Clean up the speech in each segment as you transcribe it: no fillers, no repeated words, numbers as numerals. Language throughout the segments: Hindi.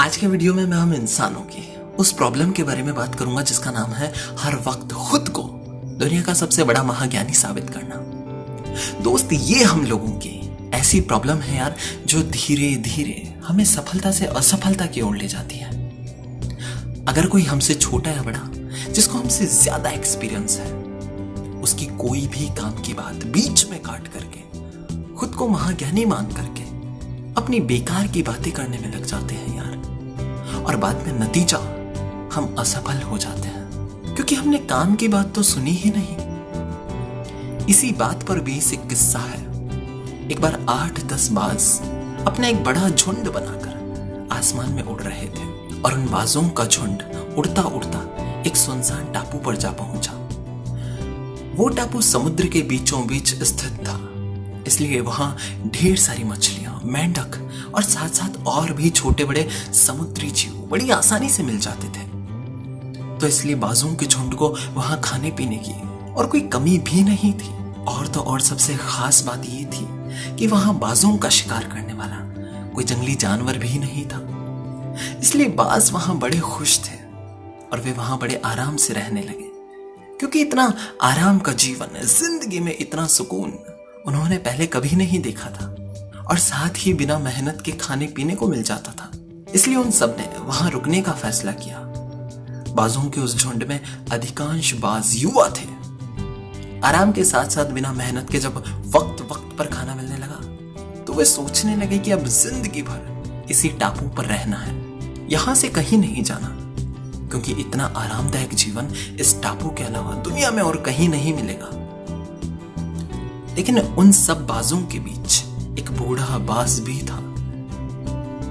आज के वीडियो में मैं हम इंसानों की उस प्रॉब्लम के बारे में बात करूंगा जिसका नाम है हर वक्त खुद को दुनिया का सबसे बड़ा महाज्ञानी साबित करना। दोस्त, ये हम लोगों की ऐसी प्रॉब्लम है यार, जो धीरे धीरे हमें सफलता से असफलता की ओर ले जाती है। अगर कोई हमसे छोटा या बड़ा, जिसको हमसे ज्यादा एक्सपीरियंस है, उसकी कोई भी काम की बात बीच में काट करके खुद को महाज्ञानी मान करके अपनी बेकार की बातें करने में लग जाते हैं यार, और बाद में नतीजा हम असफल हो जाते हैं क्योंकि हमने काम की बात तो सुनी ही नहीं। इसी बात पर भी एक किस्सा है। एक बार 8-10 बाज अपना एक बड़ा झुंड बनाकर आसमान में उड़ रहे थे और उन बाजों का झुंड उड़ता उड़ता एक सुनसान टापू पर जा पहुंचा। वो टापू समुद्र के बीचों बीच स्थित था, इसलिए वहां ढेर सारी मछलियां, मेंढक और साथ साथ और भी छोटे बड़े समुद्री जीव बड़ी आसानी से मिल जाते थे। तो इसलिए बाजों के झुंड को वहां खाने पीने की और कोई कमी भी नहीं थी। और तो और सबसे खास बात ये थी कि वहां बाजों का शिकार करने वाला कोई जंगली जानवर भी नहीं था। इसलिए बाज वहां बड़े खुश थे और वे वहां बड़े आराम से रहने लगे, क्योंकि इतना आराम का जीवन, जिंदगी में इतना सुकून उन्होंने पहले कभी नहीं देखा था, और साथ ही बिना मेहनत के खाने पीने को मिल जाता था। इसलिए उन सब ने वहां रुकने का फैसला किया। बाजों के उस झुंड में अधिकांश बाज युवा थे। आराम के साथ साथ बिना मेहनत के जब वक्त वक्त पर खाना मिलने लगा, तो वे सोचने लगे कि अब जिंदगी भर इसी टापू पर रहना है, यहां से कहीं नहीं जाना, क्योंकि इतना आरामदायक जीवन इस टापू के अलावा दुनिया में और कहीं नहीं मिलेगा। लेकिन उन सब बाजों के बीच एक बूढ़ा बाज भी था।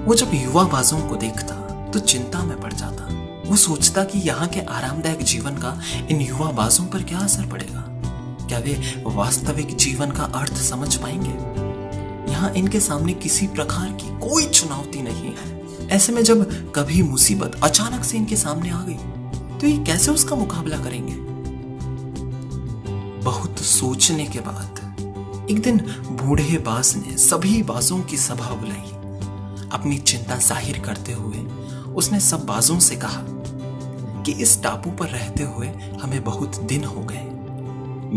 वो जब युवा बाजों को देखता तो चिंता में पड़ जाता। वो सोचता कि यहाँ के आरामदायक जीवन का इन युवा बाजों पर क्या असर पड़ेगा। क्या वे वास्तविक जीवन का अर्थ समझ पाएंगे? यहाँ इनके सामने किसी प्रकार की कोई चुनौती नहीं है। ऐसे में जब कभी मुसीबत अचानक से इनके सामने आ गई तो ये कैसे उसका मुकाबला करेंगे? बहुत सोचने के बाद एक दिन बूढ़े बाज ने सभी बाजों की सभा बुलाई। अपनी चिंता जाहिर करते हुए उसने सब बाजों से कहा कि इस टापू पर रहते हुए हमें बहुत दिन हो गए।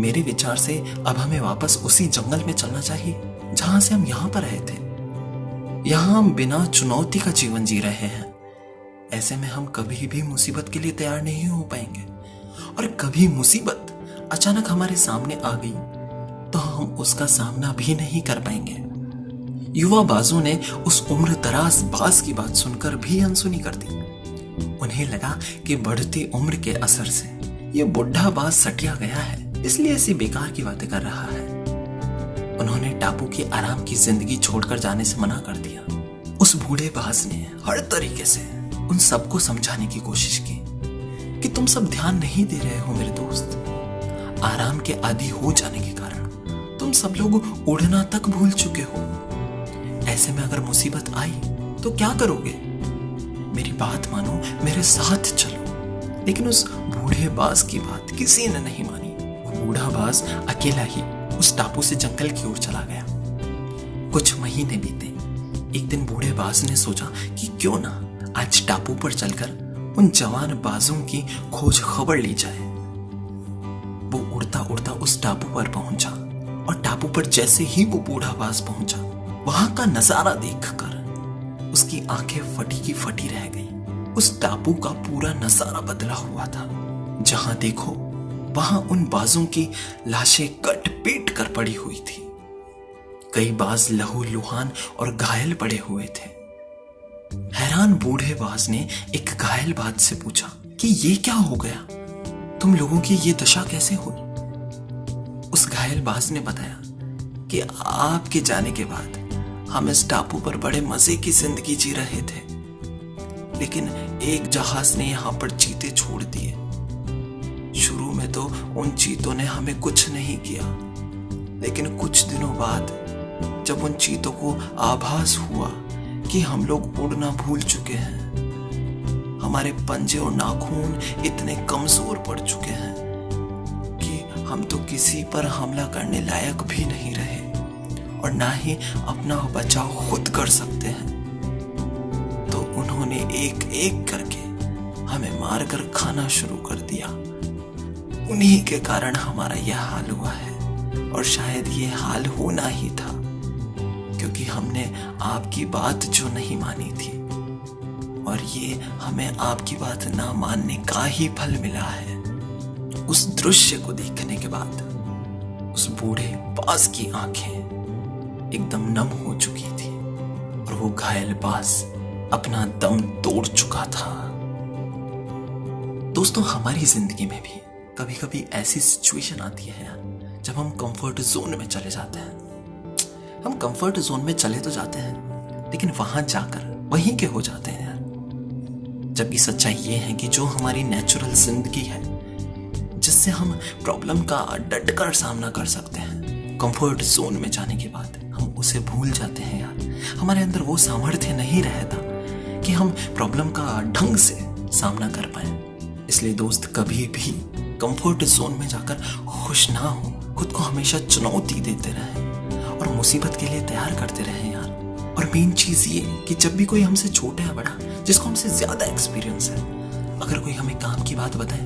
मेरे विचार से अब हमें वापस उसी जंगल में चलना चाहिए जहां से हम यहां पर रहे थे। यहां हम बिना चुनौती का जीवन जी रहे हैं। ऐसे में हम कभी भी मुसीबत के लिए तैयार नहीं हो पाएंगे, और कभी मुसीबत अचानक हमारे सामने आ गई तो हम उसका सामना भी नहीं कर पाएंगे। युवा बाजों ने उस उम्र दराज बाज की बात सुनकर भी अनसुनी कर दी। उन्हें लगा कि बढ़ती उम्र के असर से ये बुढ़ा बाज सटिया गया है, इसलिए ऐसी बेकार की बातें कर रहा है। उन्होंने टापू की आराम की जिंदगी छोड़कर जाने से मना कर दिया। उस बूढ़े बाज ने हर तरीके से उन सबको समझाने की कोशिश की कि तुम सब ध्यान नहीं दे रहे हो मेरे दोस्त। आराम के आदी हो जाने के कारण तुम सब लोग उड़ना तक भूल चुके हो। ऐसे में अगर मुसीबत आई तो क्या करोगे? मेरी बात मानो, मेरे साथ चलो। लेकिन उस बूढ़े बाज की बात किसी ने नहीं मानी। वो बूढ़ा बाज अकेला ही उस टापू से जंगल की ओर चला गया। कुछ महीने बीते। एक दिन बूढ़े बाज ने सोचा कि क्यों ना आज टापू पर चलकर उन जवान बाजों की खोज खबर ली जाए। वो उड़ता उड़ता उस टापू पर पहुंचा, और टापू पर जैसे ही वो बूढ़ा बाज पहुंचा, वहां का नजारा देखकर उसकी आंखें फटी की फटी रह गई। उस टापू का पूरा नजारा बदला हुआ था। जहां देखो वहां उन बाजों की लाशें कट पीट कर पड़ी हुई थी। कई बाज लहू लुहान और घायल पड़े हुए थे। हैरान बूढ़े बाज ने एक घायल बाज से पूछा कि ये क्या हो गया? तुम लोगों की ये दशा कैसे हुई? उस घायल बाज ने बताया कि आपके जाने के बाद हम इस टापू पर बड़े मजे की जिंदगी जी रहे थे, लेकिन एक जहाज ने यहां पर चीते छोड़ दिए। शुरू में तो उन चीतों ने हमें कुछ नहीं किया, लेकिन कुछ दिनों बाद जब उन चीतों को आभास हुआ कि हम लोग उड़ना भूल चुके हैं, हमारे पंजे और नाखून इतने कमजोर पड़ चुके हैं कि हम तो किसी पर हमला करने लायक भी नहीं रहे, और ना ही अपना बचाव खुद कर सकते हैं। तो उन्होंने एक एक करके हमें मारकर खाना शुरू कर दिया। उन्हीं के कारण हमारा यह हाल हुआ है, और शायद ये हाल होना ही था, क्योंकि हमने आपकी बात जो नहीं मानी थी, और ये हमें आपकी बात ना मानने का ही फल मिला है। उस दृश्य को देखने के बाद उस बूढ़े बास की आंखें एकदम नम हो चुकी थी, और वो घायल बास अपना दम तोड़ चुका था। दोस्तों, हमारी जिंदगी में भी कभी कभी ऐसी सिचुएशन आती है यार, जब हम कंफर्ट जोन में चले जाते हैं। हम कंफर्ट जोन में चले तो जाते हैं, लेकिन वहां जाकर वहीं के हो जाते हैं यार। जबकि सच्चाई ये है कि जो हमारी नेचुरल जिंदगी है, जिससे हम प्रॉब्लम का डट कर सामना कर सकते हैं, कंफर्ट जोन में जाने के बाद हम उसे भूल जाते हैं यार। हमारे अंदर वो सामर्थ्य नहीं रहता कि हम प्रॉब्लम का ढंग से सामना कर पाए। इसलिए दोस्त, कभी भी कंफर्ट जोन में जाकर खुश ना हो, खुद को हमेशा चुनौती देते रहें और मुसीबत के लिए तैयार करते रहें यार। और मेन चीज ये कि जब भी कोई हमसे छोटा या बड़ा, जिसको हमसे ज्यादा एक्सपीरियंस है, अगर कोई हमें काम की बात बताए,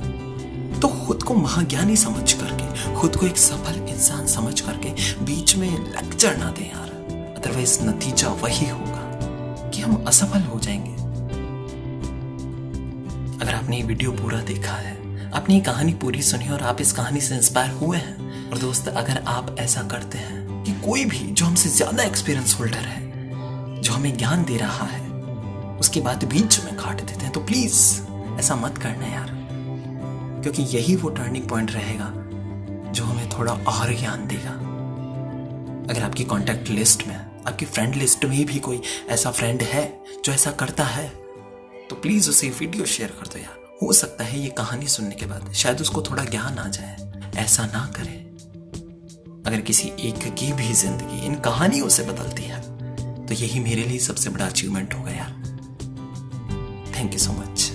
तो खुद को महाज्ञानी समझ करके, खुद को एक सफल इंसान समझ करके बीच में लेक्चर ना दें यार। अदरवाइज नतीजा वही होगा कि हम असफल हो जाएंगे। अगर आपने ये वीडियो पूरा देखा है, आपने ये कहानी पूरी सुनी और आप इस कहानी से इंस्पायर हुए हैं, और दोस्त अगर आप ऐसा करते हैं कि कोई भी जो हमसे ज्यादा एक्सपीरियंस होल्डर है, जो हमें ज्ञान दे रहा है, उसकी बात बीच में काट देते हैं, तो प्लीज ऐसा मत करना यार, क्योंकि यही वो टर्निंग पॉइंट रहेगा जो हमें थोड़ा और ज्ञान देगा। अगर आपकी कॉन्टैक्ट लिस्ट में, आपकी फ्रेंड लिस्ट में भी कोई ऐसा फ्रेंड है जो ऐसा करता है, तो प्लीज उसे वीडियो शेयर कर दो यार। हो सकता है ये कहानी सुनने के बाद शायद उसको थोड़ा ज्ञान आ जाए। ऐसा ना करें। अगर किसी एक की भी जिंदगी इन कहानियों से बदलती है, तो यही मेरे लिए सबसे बड़ा अचीवमेंट होगा यार। Thank you so much.